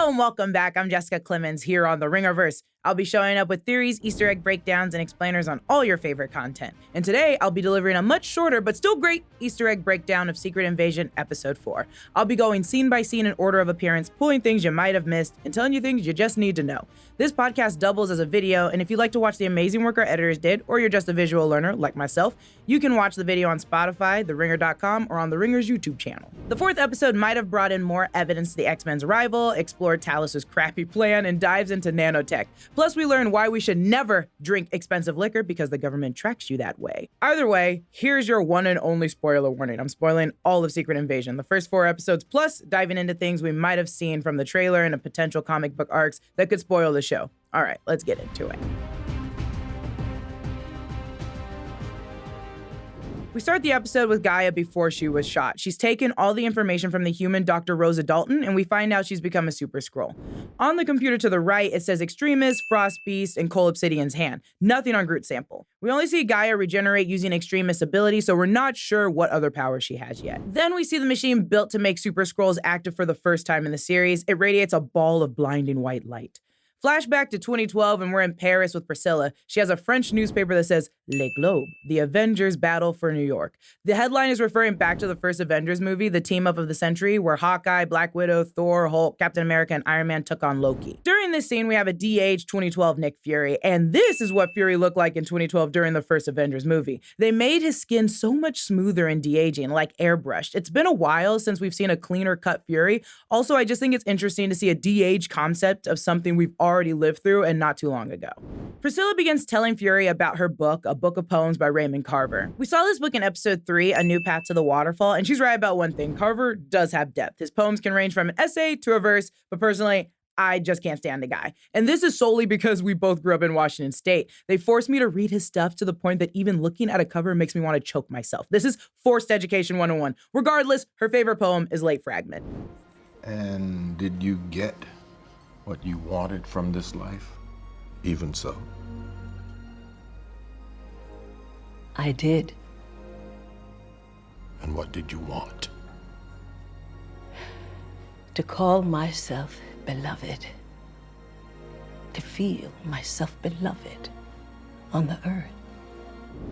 Hello and welcome back. I'm Jessica Clemons here on the Ringerverse. I'll be showing up with theories, Easter egg breakdowns, and explainers on all your favorite content. And today, I'll be delivering a much shorter but still great Easter egg breakdown of Secret Invasion Episode 4. I'll be going scene by scene in order of appearance, pulling things you might have missed, and telling you things you just need to know. This podcast doubles as a video, and if you'd like to watch the amazing work our editors did, or you're just a visual learner like myself, you can watch the video on Spotify, theringer.com, or on The Ringer's YouTube channel. The fourth episode might have brought in more evidence to the X-Men's arrival, explored Talos's crappy plan, and dives into nanotech. Plus, we learn why we should never drink expensive liquor because the government tracks you that way. Either way, here's your one and only spoiler warning. I'm spoiling all of Secret Invasion, the first 4 episodes, plus diving into things we might have seen from the trailer and potential comic book arcs that could spoil the show. All right, let's get into it. We start the episode with Gaia before she was shot. She's taken all the information from the human Dr. Rosa Dalton, and we find out she's become a Super Skrull. On the computer to the right, it says Extremis, Frost Beast, and Cole Obsidian's hand. Nothing on Groot's sample. We only see Gaia regenerate using Extremis ability, so we're not sure what other powers she has yet. Then we see the machine built to make Super Skrulls active for the first time in the series. It radiates a ball of blinding white light. Flashback to 2012, and we're in Paris with Priscilla. She has a French newspaper that says, Le Globe, the Avengers battle for New York. The headline is referring back to the first Avengers movie, the team-up of the century, where Hawkeye, Black Widow, Thor, Hulk, Captain America, and Iron Man took on Loki. During this scene, we have a de-aged 2012 Nick Fury, and this is what Fury looked like in 2012 during the first Avengers movie. They made his skin so much smoother and de-aging, like airbrushed. It's been a while since we've seen a cleaner cut Fury. Also, I just think it's interesting to see a de-aged concept of something we've already lived through and not too long ago. Priscilla begins telling Fury about her book, A Book of Poems by Raymond Carver. We saw this book in episode 3, A New Path to the Waterfall, and she's right about one thing. Carver does have depth. His poems can range from an essay to a verse, but personally, I just can't stand the guy. And this is solely because we both grew up in Washington State. They forced me to read his stuff to the point that even looking at a cover makes me want to choke myself. This is forced education 101. Regardless, her favorite poem is Late Fragment. And did you get what you wanted from this life? Even so. I did. And what did you want? To call myself beloved. To feel myself beloved on the earth.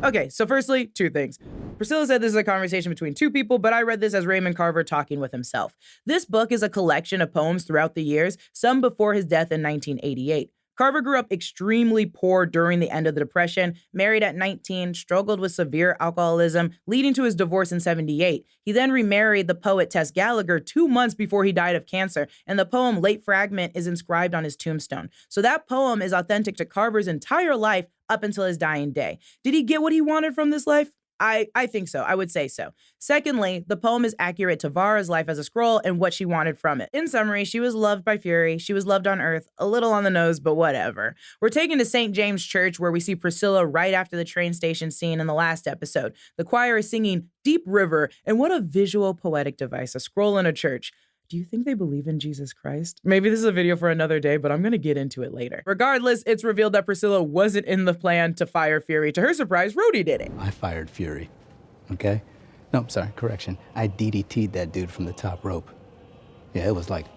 Okay, so firstly, 2 things. Priscilla said this is a conversation between 2 people, but I read this as Raymond Carver talking with himself. This book is a collection of poems throughout the years, some before his death in 1988. Carver grew up extremely poor during the end of the Depression, married at 19, struggled with severe alcoholism, leading to his divorce in 78. He then remarried the poet Tess Gallagher 2 months before he died of cancer, and the poem Late Fragment is inscribed on his tombstone. So that poem is authentic to Carver's entire life up until his dying day. Did he get what he wanted from this life? I think so. I would say so. Secondly, the poem is accurate to Vara's life as a Skrull and what she wanted from it. In summary, she was loved by Fury. She was loved on Earth. A little on the nose, but whatever. We're taken to St. James Church, where we see Priscilla right after the train station scene in the last episode. The choir is singing Deep River, and what a visual poetic device, a Skrull in a church. Do you think they believe in Jesus Christ? Maybe this is a video for another day, but I'm gonna get into it later. Regardless, it's revealed that Priscilla wasn't in the plan to fire Fury. To her surprise, Rhodey did it. I fired Fury, okay? No, sorry, correction. I DDT'd that dude from the top rope. Yeah, it was like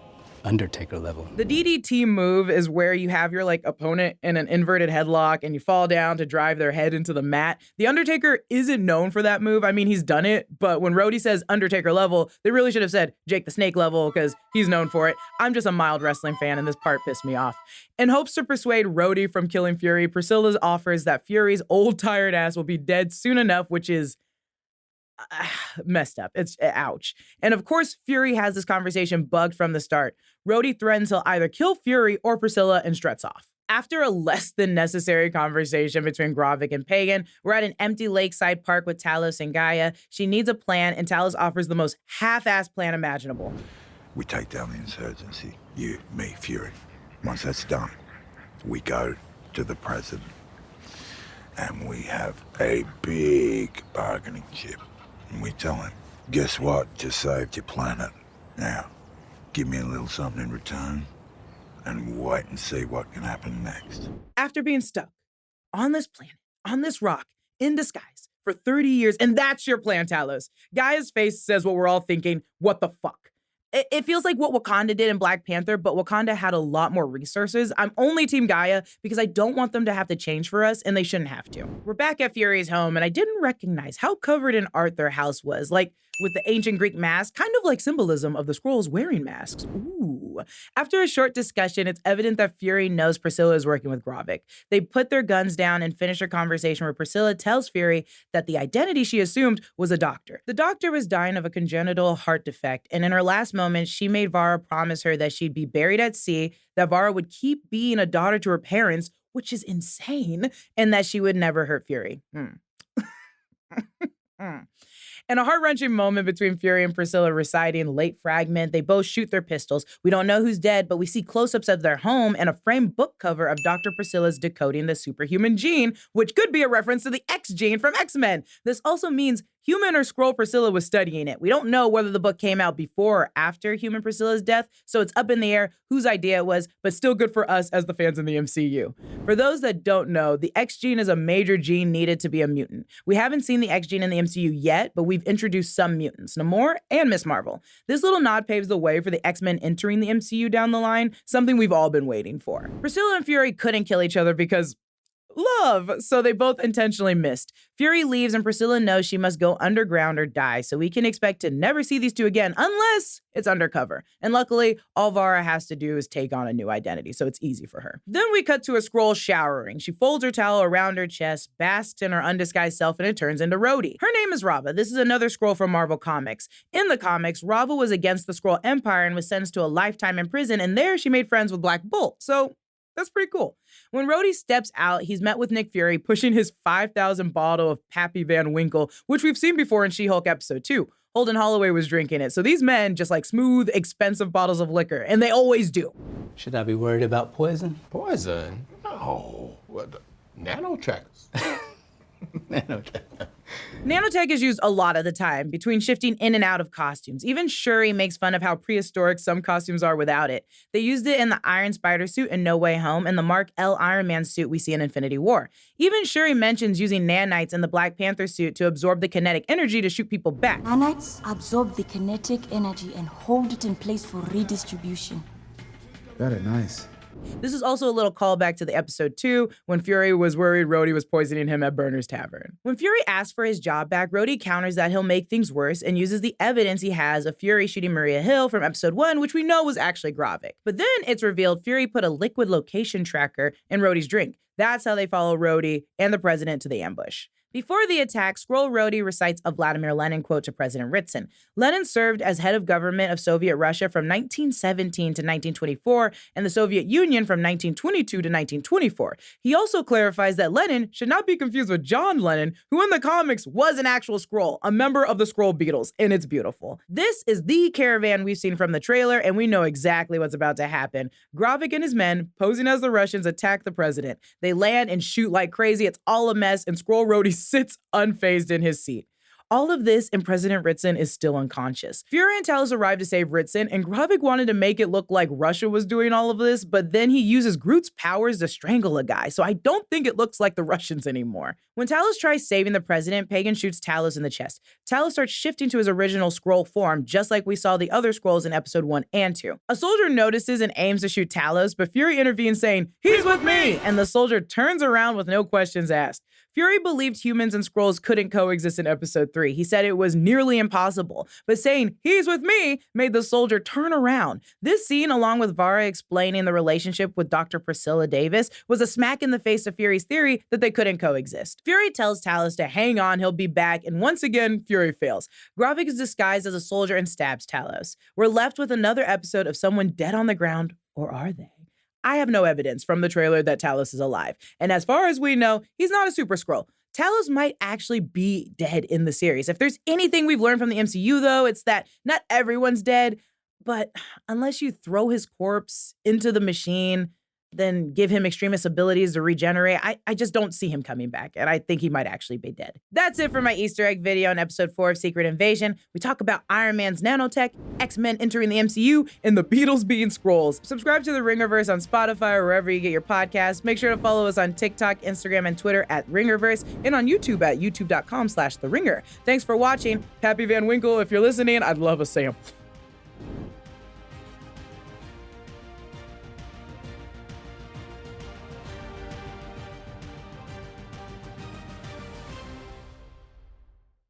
Undertaker level. The DDT move is where you have your opponent in an inverted headlock and you fall down to drive their head into the mat. The Undertaker isn't known for that move. I mean, he's done it, but when Rhodey says Undertaker level, they really should have said Jake the Snake level because he's known for it. I'm just a mild wrestling fan and this part pissed me off. In hopes to persuade Rhodey from killing Fury, Priscilla offers that Fury's old tired ass will be dead soon enough, which is messed up. It's ouch. And of course, Fury has this conversation bugged from the start. Rhodey threatens he'll either kill Fury or Priscilla and struts off. After a less than necessary conversation between Gravik and Pagan, we're at an empty lakeside park with Talos and Gaia. She needs a plan, and Talos offers the most half-assed plan imaginable. We take down the insurgency. You, me, Fury. Once that's done, we go to the president. And we have a big bargaining chip. And we tell him, guess what? Just saved your planet. Now, give me a little something in return, and wait and see what can happen next. After being stuck on this planet, on this rock, in disguise, for 30 years, and that's your plan, Talos. Gaia's face says what we're all thinking, what the fuck? It feels like what Wakanda did in Black Panther, but Wakanda had a lot more resources. I'm only Team Gaia because I don't want them to have to change for us, and they shouldn't have to. We're back at Fury's home, and I didn't recognize how covered in art their house was, like with the ancient Greek mask, kind of like symbolism of the Skrulls wearing masks. Ooh. After a short discussion, it's evident that Fury knows Priscilla is working with Gravik. They put their guns down and finish their conversation where Priscilla tells Fury that the identity she assumed was a doctor. The doctor was dying of a congenital heart defect, and in her last moment, she made Vara promise her that she'd be buried at sea, that Vara would keep being a daughter to her parents, which is insane, and that she would never hurt Fury. In a heart-wrenching moment between Fury and Priscilla reciting Late Fragment, they both shoot their pistols. We don't know who's dead, but we see close-ups of their home and a framed book cover of Dr. Priscilla's decoding the superhuman gene, which could be a reference to the X gene from X-Men. This also means human or Skrull Priscilla was studying it. We don't know whether the book came out before or after human Priscilla's death, so it's up in the air whose idea it was, but still good for us as the fans in the MCU. For those that don't know, the X gene is a major gene needed to be a mutant. We haven't seen the X gene in the MCU yet, but we've introduced some mutants, Namor and Miss Marvel. This little nod paves the way for the X-Men entering the MCU down the line, something we've all been waiting for. Priscilla and Fury couldn't kill each other because love, so they both intentionally missed. Fury leaves and Priscilla knows she must go underground or die, so we can expect to never see these two again unless it's undercover. And luckily, all Vara has to do is take on a new identity, so it's easy for her. Then we cut to a Skrull showering. She folds her towel around her chest, basks in her undisguised self, and it turns into Rhodey. Her name is Rava. This is another Skrull from Marvel Comics. In the comics, Rava was against the Skrull Empire and was sentenced to a lifetime in prison, and there she made friends with Black Bolt, so that's pretty cool. When Rhodey steps out, he's met with Nick Fury pushing his 5,000 bottle of Pappy Van Winkle, which we've seen before in She-Hulk episode 2. Holden Holloway was drinking it, so these men just like smooth, expensive bottles of liquor, and they always do. Should I be worried about poison? Poison? No. What? Nanotechs. Nanotech. Nanotech is used a lot of the time, between shifting in and out of costumes. Even Shuri makes fun of how prehistoric some costumes are without it. They used it in the Iron Spider suit in No Way Home and the Mark L. Iron Man suit we see in Infinity War. Even Shuri mentions using nanites in the Black Panther suit to absorb the kinetic energy to shoot people back. Nanites absorb the kinetic energy and hold it in place for redistribution. Very nice. This is also a little callback to the episode 2 when Fury was worried Rhodey was poisoning him at Burner's Tavern. When Fury asks for his job back, Rhodey counters that he'll make things worse and uses the evidence he has of Fury shooting Maria Hill from episode 1, which we know was actually Gravik. But then it's revealed Fury put a liquid location tracker in Rhodey's drink. That's how they follow Rhodey and the president to the ambush. Before the attack, Skrull Rhodey recites a Vladimir Lenin quote to President Ritson. Lenin served as head of government of Soviet Russia from 1917 to 1924 and the Soviet Union from 1922 to 1924. He also clarifies that Lenin should not be confused with John Lennon, who in the comics was an actual Skrull, a member of the Skrull Beatles, and it's beautiful. This is the caravan we've seen from the trailer, and we know exactly what's about to happen. Gravik and his men, posing as the Russians, attack the president. They land and shoot like crazy. It's all a mess, and Skrull Rhodey sits unfazed in his seat. All of this, and President Ritson is still unconscious. Fury and Talos arrive to save Ritson, and Gravik wanted to make it look like Russia was doing all of this, but then he uses Groot's powers to strangle a guy, so I don't think it looks like the Russians anymore. When Talos tries saving the president, Pagan shoots Talos in the chest. Talos starts shifting to his original Skrull form, just like we saw the other Skrulls in episode 1 and 2. A soldier notices and aims to shoot Talos, but Fury intervenes saying, "He's with me!" And the soldier turns around with no questions asked. Fury believed humans and Skrulls couldn't coexist in episode 3. He said it was nearly impossible, but saying, "He's with me," made the soldier turn around. This scene, along with Vara explaining the relationship with Dr. Priscilla Davis, was a smack in the face of Fury's theory that they couldn't coexist. Fury tells Talos to hang on, he'll be back, and once again, Fury fails. Gravik is disguised as a soldier and stabs Talos. We're left with another episode of someone dead on the ground, or are they? I have no evidence from the trailer that Talos is alive, and as far as we know, he's not a Super Skrull. Talos might actually be dead in the series. If there's anything we've learned from the MCU, though, it's that not everyone's dead, but unless you throw his corpse into the machine, then give him extremist abilities to regenerate, I just don't see him coming back, and I think he might actually be dead. That's it for my Easter egg video in episode 4 of Secret Invasion. We talk about Iron Man's nanotech, X-Men entering the MCU, and the Beatles being Skrulls. Subscribe to the Ringerverse on Spotify or wherever you get your podcasts. Make sure to follow us on TikTok, Instagram, and Twitter at Ringerverse, and on YouTube at youtube.com/TheRinger. Thanks for watching. Pappy Van Winkle, if you're listening, I'd love a sample.